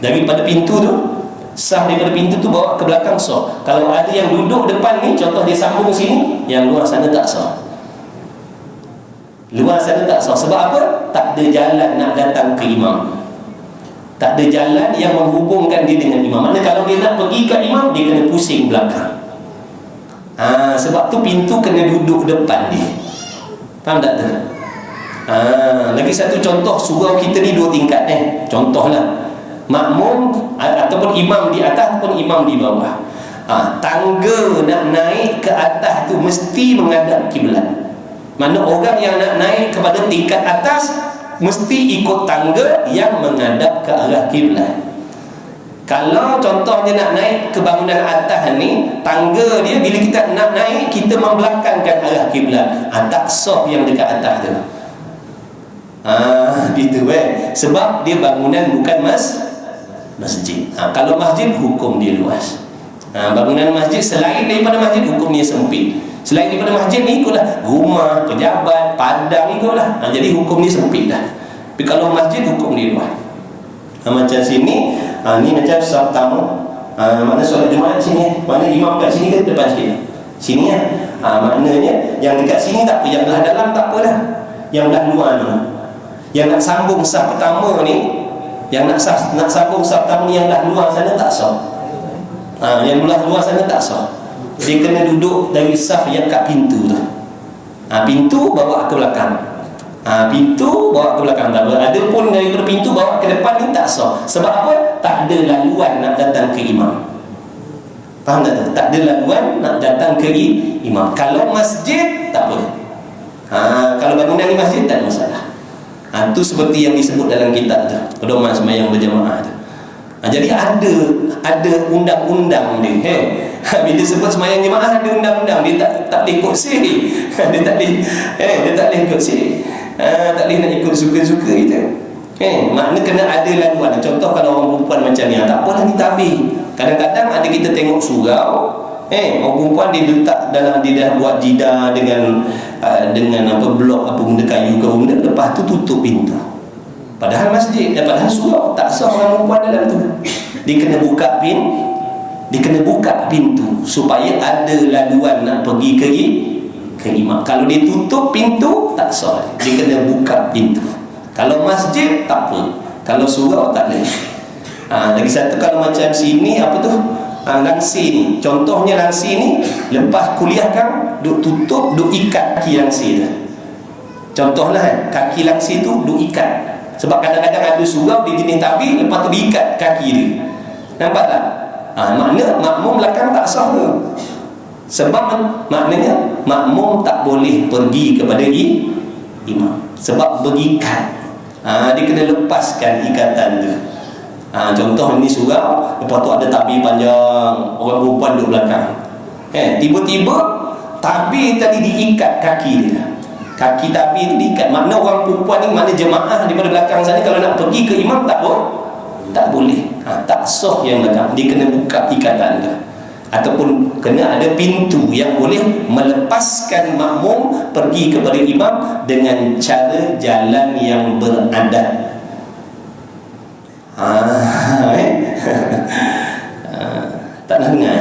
Daripada pintu tu sah, daripada pintu tu bawa ke belakang sah. Kalau ada yang duduk depan ni, contoh dia sambung sini, yang luar sana tak sah. Luar sana tak sah. Sebab apa? Tak ada jalan nak datang ke imam. Tak ada jalan yang menghubungkan dia dengan imam. Maknanya kalau dia nak pergi ke imam, dia kena pusing belakang. Sebab tu pintu kena duduk depan dia. Faham tak tu? Lagi satu contoh, surau kita ni 2 tingkat. Contohlah makmum ataupun imam di atas ataupun imam di bawah. Tangga nak naik ke atas tu mesti menghadap kiblat. Mana orang yang nak naik kepada tingkat atas mesti ikut tangga yang menghadap ke arah kiblat. Kalau contohnya nak naik ke bangunan atas ni, tangga dia bila kita nak naik kita membelakangkan arah kiblat, tak sah yang dekat atas tu. Gitu sebab dia bangunan bukan masjid. Kalau masjid hukum dia luas. Bangunan masjid selain daripada masjid hukum dia sempit. Selain daripada masjid ni ikutlah rumah, pejabat, padang ikutlah. Jadi hukum ni sempit dah. Tapi kalau masjid hukum dia luas. Macam sini, ni macam saf tamu. Mana solat Jumaat sini, mana imam kat sini ke depan sikit. Sini lah. Maknanya yang dekat sini tak apa, yang belah dalam tak apa dah. Yang belah luar ni. Yang nak sambung saf pertama ni, yang nak sambung saf tamu yang belah luar sana tak sah. Yang belah luar sana tak sah. Dia kena duduk dari saf yang kat pintu tu. Pintu bawa ke belakang. Pintu bawa ke belakang tak apa. Ada pun daripada pintu bawa ke depan ni tak sah. Sebab apa? Tak ada laluan nak datang ke imam. Faham tak? Tak ada laluan nak datang ke imam. Kalau masjid tak apa. Kalau bangunan ni masjid tak ada masalah. Itu seperti yang disebut dalam kitab tu, pedoman sembahyang berjamaah tu. Jadi ada undang-undang dia. Bila sebut sembahyang jemaah ada undang-undang. Dia tak boleh ikut siri. Dia tak boleh ikut siri. Tak boleh nak ikut suka-suka kita. Makna kena ada laluan. Contoh kalau orang perempuan macam ni, tak apalah ni tabir. Kadang-kadang ada kita tengok surau, orang perempuan dia letak dalam, dia dah buat jida dengan blok apa benda kayu ke benda, lepas tu tutup pintu. Padahal masjid, padahal surau tak sah orang perempuan dalam tu. Dia kena buka pintu supaya ada laluan nak pergi ke imam. Kalau dia tutup pintu tak sah. Dia kena buka pintu. Kalau masjid tak apa. Kalau surau tak boleh. Lagi satu, kalau macam sini apa tu? Langsi ni. Contohnya langsi ni lepas kuliah kan duk tutup, duk ikat kaki langsi tu. Contohlah kaki langsi tu duk ikat. Sebab kadang-kadang ada surau di jenis tabir, lepas tu diikat kaki dia. Nampak tak? Makna makmum belakang tak sah ke? Sebab maknanya makmum tak boleh pergi kepada imam. Sebab bergikat. Dia kena lepaskan ikatan tu. Contoh ni surau, lepas tu ada tabir panjang, orang perempuan duduk belakang. Tiba-tiba tabir tadi diikat kaki dia. Kaki tabir tu diikat. Makna orang perempuan ni, makna jemaah daripada belakang sana kalau nak pergi ke imam tak boleh. Tak sah yang belakang. Dia kena buka ikatan tu. Ataupun kena ada pintu yang boleh melepaskan makmum pergi kepada imam dengan cara jalan yang beradab. Tak nak dengar.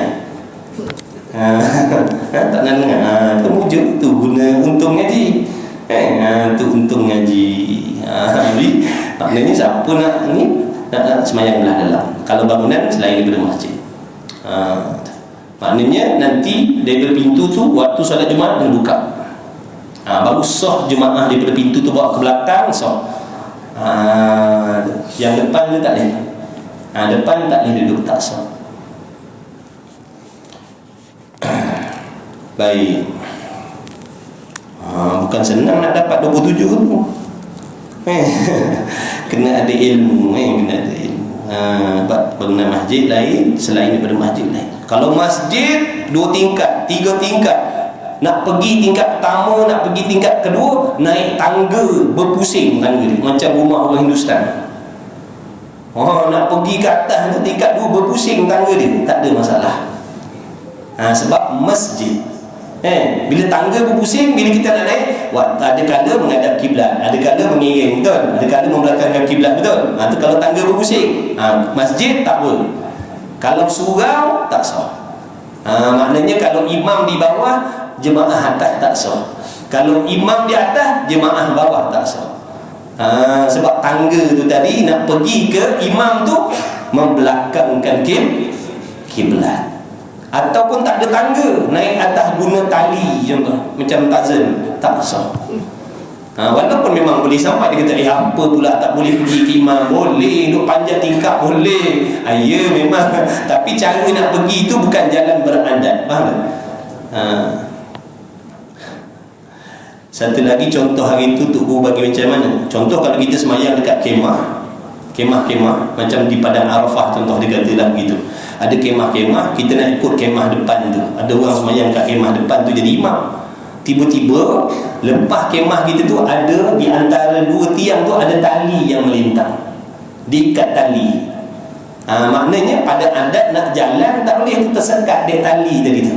Tak nak dengar. Tu wujud tu guna untung ngaji. Tu untung ngaji. Maknanya siapa nak ni nak semayang belah dalam. Kalau bangunan selain daripada masjid. Maknanya nanti daripada pintu tu waktu solat Jumaat dia buka. Baru sah jemaah daripada pintu tu bawa ke belakang sah. Yang depan tu tak boleh. Depan tak boleh duduk, tak sah. Baik. Bukan senang nak dapat 27 tu. Kena ada ilmu. Kena ada ilmu. Bangunan masjid lain, selain daripada masjid lain. Kalau masjid 2 tingkat, 3 tingkat, nak pergi tingkat pertama, nak pergi tingkat kedua, naik tangga berpusing tangga dia, macam rumah orang Hindustan. Nak pergi ke atas tu tingkat 2 berpusing tangga dia, tak ada masalah. Sebab masjid. Bila tangga berpusing, bila kita nak naik, ada kala menghadap kiblat, ada kala mengiring, betul? Ada kala membelakangkan kiblat, betul? Tu kalau tangga berpusing. Masjid tak apa. Kalau surau tak sah. Maknanya kalau imam di bawah, jemaah atas tak sah. Kalau imam di atas, jemaah bawah tak sah. Sebab tangga tu tadi nak pergi ke imam tu membelakangkan kiblat. Ataupun tak ada tangga, naik atas guna tali contoh, macam tazan, tak sah. Walaupun memang boleh sampai dia kata apa pula tak boleh pergi ke imam, boleh duk panjat tingkap boleh. Ya memang, tapi cara nak pergi tu bukan jalan beradat. Faham tak? Satu lagi contoh hari tu Tok Guru bagi macam mana. Contoh kalau kita semayang dekat kemah macam di Padang Arafah contoh dia kata lah gitu. Ada kemah-kemah, kita nak ikut kemah depan tu. Ada orang semayang kat kemah depan tu jadi imam. Tiba-tiba lepas kemah kita tu ada di antara 2 tiang tu ada tali yang melintang, diikat tali. Maknanya pada adat nak jalan tak boleh tersekat dia tali tadi tu.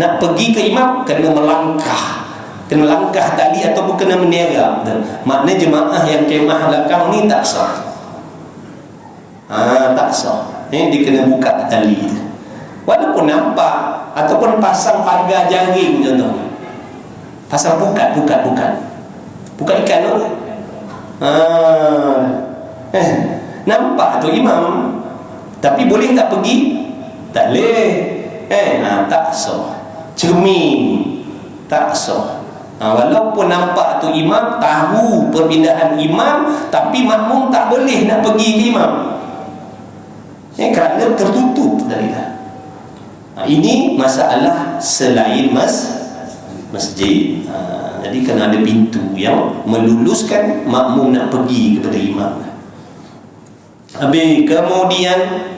Nak pergi ke imam kena melangkah, kena langkah tali ataupun kena meniaga. Maknanya jemaah yang kemah belakang ni tak sah. Tak sah. Dia kena buka tali tu. Walaupun nampak, ataupun pasang pagar jaring contohnya, pasang bukat ikan tu. Nampak tu imam, tapi boleh tak pergi? Tak boleh. Tak sah. Cermin tak sah. Walaupun nampak tu imam, tahu perpindahan imam, tapi makmum tak boleh nak pergi ke imam, kerana tertutup dari dah. Ini masalah selain masjid. Jadi kena ada pintu yang meluluskan makmum nak pergi kepada imam. Habis kemudian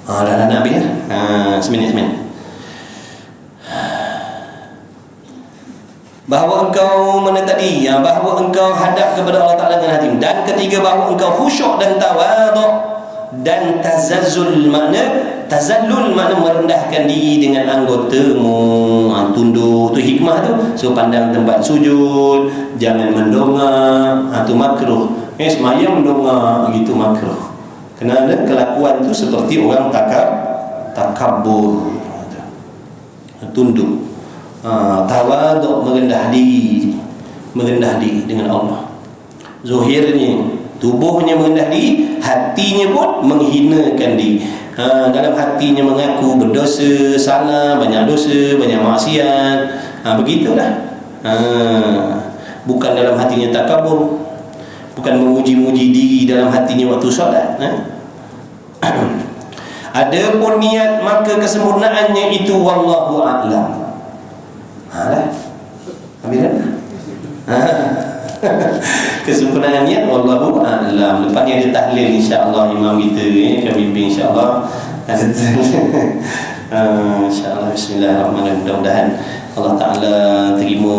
dah nak habis seminit. Bahawa engkau mana tadi, bahawa engkau hadap kepada Allah Ta'ala dengan hati. Dan ketiga, bahawa engkau khusyuk dan tawaduk. Dan tazallul makna merendahkan diri dengan anggotamu, tunduk. Tu hikmah tu. So pandang tempat sujud, jangan mendongak, tu makruh. Semayang mendongak gitu makruh. Kerana kelakuan tu seperti orang takabur. Tunduk. Tawaduk, merendah diri dengan Allah. Zuhirnya, tubuhnya merendah diri, hatinya pun menghinakan diri. Dalam hatinya mengaku berdosa, salah, banyak dosa, banyak maksiat. Begitulah. Bukan dalam hatinya takabur, bukan memuji-muji diri dalam hatinya waktu solat. Adapun niat, maka kesempurnaannya itu wallahu a'lam. Habis dah. Kesempurnaan niat wallahu a'lam. Lepas ni ada tahlil insya-Allah imam kita akan bimbing insya-Allah. Insya-Allah. Bismillahirrahmanirrahim. Mudah-mudahan Allah Ta'ala terima,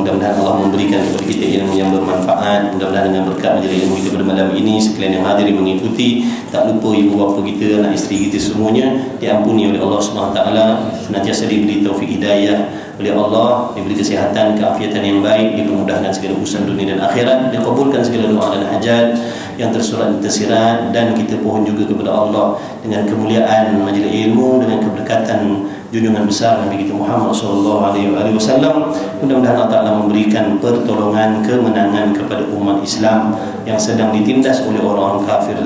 mudah-mudahan Allah memberikan kepada kita ilmu yang bermanfaat. Mudah-mudahan dengan berkat majlis ilmu kita pada malam ini, sekalian yang hadir mengikuti, tak lupa ibu bapa kita, anak isteri kita semuanya diampuni oleh Allah SWT, senantiasa diberi taufik hidayah oleh Allah, diberi kesihatan, keafiatan yang baik, dipermudahkan segala urusan dunia dan akhirat, dikabulkan segala doa dan hajat yang tersurat dan tersirat. Dan kita pohon juga kepada Allah dengan kemuliaan majlis ilmu, dengan keberkatan junjungan besar Nabi kita Muhammad SAW, mudah-mudahan Allah Ta'ala memberikan pertolongan, kemenangan kepada umat Islam yang sedang ditindas oleh orang kafir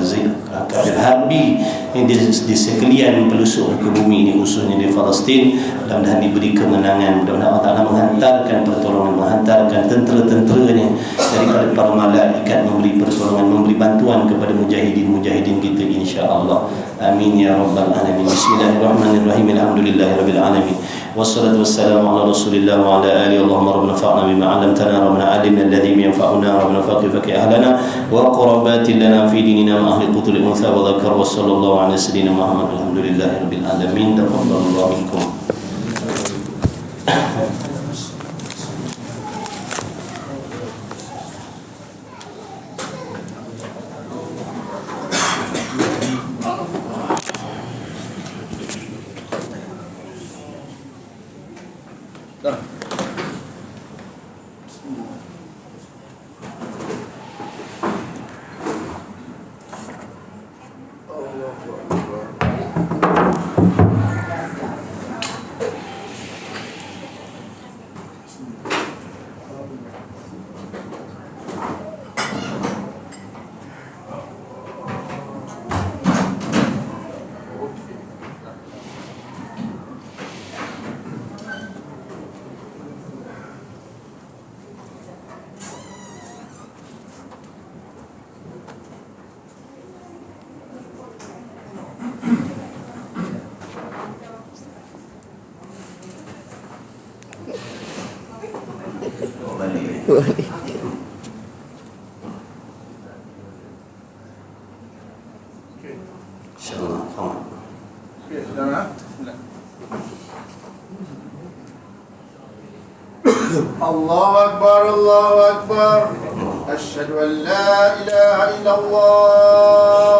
harbi di sekalian pelosok muka bumi ini, khususnya di Palestin. Mudah-mudahan diberi kemenangan, mudah-mudahan Allah Ta'ala menghantarkan pertolongan, menghantarkan tentera-tenteranya daripada para malaikat, memberi pertolongan, memberi bantuan kepada mujahidin kita insya-Allah. Amin ya rabbal alamin. Bismillahirrahmanirrahim. Alhamdulillahirabbil alamin. Wassalatu wassalamu ala Rasulillah wa ala alihi. Allahumma rabbana fa'na bima 'allamtana rabbana 'allimna alladhi yanfa'una rabbana faqih ahlana wa qurabati lana fi dinina ma ahli qutul unsa wa dhakar wa sallallahu ala sayyidina Muhammad. Alhamdulillahirabbil alamin. Taqabbalallahu minkum. Allahu Akbar, Allahu Akbar. Asyhadu an la ilaha illallah.